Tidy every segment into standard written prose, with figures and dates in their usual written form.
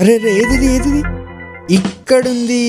అరే రే ఏది ఇక్కడుంది.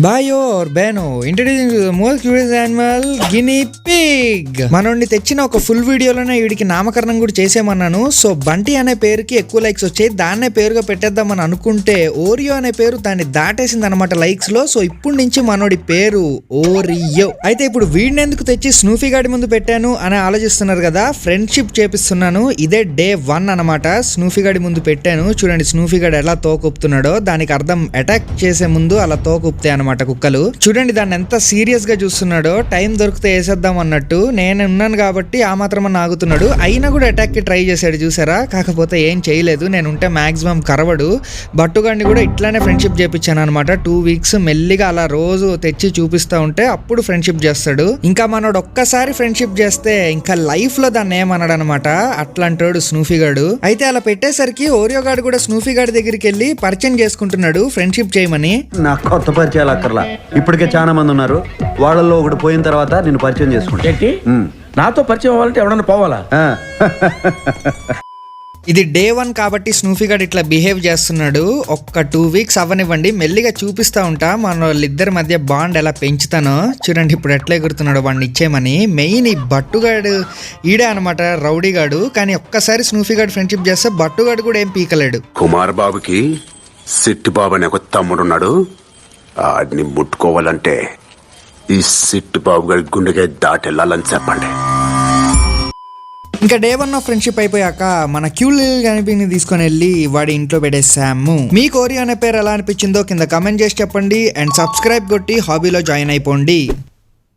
బాయో బేనో introducing most curious animal guinea pig. మనోడిని తెచ్చిన ఒక ఫుల్ వీడియోలోనే వీడికి నామకరణం కూడా చేసేమన్నాను. సో బంటి అనే పేరుకి ఎక్కువ లైక్స్ వచ్చాయి, దాన్నే పేరుగా పెట్టేద్దామని అనుకుంటే ఓరియో అనే పేరు దాన్ని దాటేసింది అనమాట లైక్స్ లో. సో ఇప్పుడు నుంచి మనోడి పేరు ఓరియో. అయితే ఇప్పుడు వీడిని ఎందుకు తెచ్చి స్నూఫీ గాడి ముందు పెట్టాను అని ఆలోచిస్తున్నారు కదా, ఫ్రెండ్షిప్ చేపిస్తున్నాను. ఇదే డే 1 అనమాట. స్నూఫీ గాడి ముందు పెట్టాను, చూడండి స్నూఫీ గాడు ఎలా తోకొప్పుతున్నాడో. దానికి అర్థం అటాక్ చేసే ముందు అలా తోకుపుతాయి అనమాట కుక్కలు. చూడండి దాన్ని ఎంత సీరియస్ గా చూస్తున్నాడో, టైం దొరికితే వేసేద్దాం అన్నట్టు. నేను ఉన్నాను కాబట్టి ఆ మాత్రం ఆగుతున్నాడు. అయినా కూడా అటాక్ కి ట్రై చేశాడు చూసారా, కాకపోతే ఏం చేయలేదు. నేను ఉంటే మాక్సిమం కరవడు. బట్టుగాడిని కూడా ఇట్లానే ఫ్రెండ్షిప్ చేపించాను అనమాట. 2 వీక్స్ మెల్లిగా అలా రోజు తెచ్చి చూపిస్తా ఉంటే అప్పుడు ఫ్రెండ్షిప్ చేస్తాడు. ఇంకా మనోడు ఒక్కసారి ఫ్రెండ్షిప్ చేస్తే ఇంకా లైఫ్ లో దాన్ని ఏమన్నాడు అనమాట. అట్లాంటాడు స్నూఫీ గాడు. అయితే అలా పెట్టేసరికి ఓరియో గాడు కూడా స్నూఫీ గాడి దగ్గరికి వెళ్ళి పరిచయం చేసుకుంటున్నాడు ఫ్రెండ్షిప్ చేయమని. నాకు కొత్త పరిచయాలు అక్కర్లా, ఇప్పటికే చాలా మంది ఉన్నారు. వాళ్ళల్లో ఒకటి పోయిన తర్వాత నేను పరిచయం చేసుకుంటా. ఏంటి నాతో పరిచయం అవ్వాలంటే ఎవడన్నా పోవాలా? ఇది డే 1 కాబట్టి స్నూఫీ గాడు ఇట్లా బిహేవ్ చేస్తున్నాడు. ఒక్క 2 వీక్స్ అవ్వనివ్వండి, మెల్లిగా చూపిస్తా ఉంటా మన వాళ్ళిద్దరి మధ్య బాండ్ ఎలా పెంచుతానో. చూడండి ఇప్పుడు ఎట్లా ఎగురుతున్నాడు వాడిని ఇచ్చేయమని. మెయిన్ ఈ బట్టుగాడు ఈడే అనమాట రౌడీ గాడు. కానీ ఒక్కసారి స్నూఫీ గాడు ఫ్రెండ్షిప్ చేస్తే బట్టుగాడు కూడా ఏం పీకలేడు. కుమార్ బాబుకి సిట్టు బాబు అనే ఒక తమ్ముడున్నాడు. ఆడిని ముట్టుకోవాలంటే ఈ సిట్టు బాబు గారి గుండెగా దాటెళ్ళాలని చెప్పండి. ఇంకా డే 1 ఆఫ్ ఫ్రెండ్షిప్ అయిపోయాక మన క్యూల్ కనిపిని తీసుకొని వెళ్ళి వాడి ఇంట్లో పెట్టేసాము. మీ ఓరియో అనే పేరు ఎలా అనిపించిందో కింద కమెంట్ చేసి చెప్పండి. అండ్ సబ్స్క్రైబ్ కొట్టి హాబీలో జాయిన్ అయిపోండి.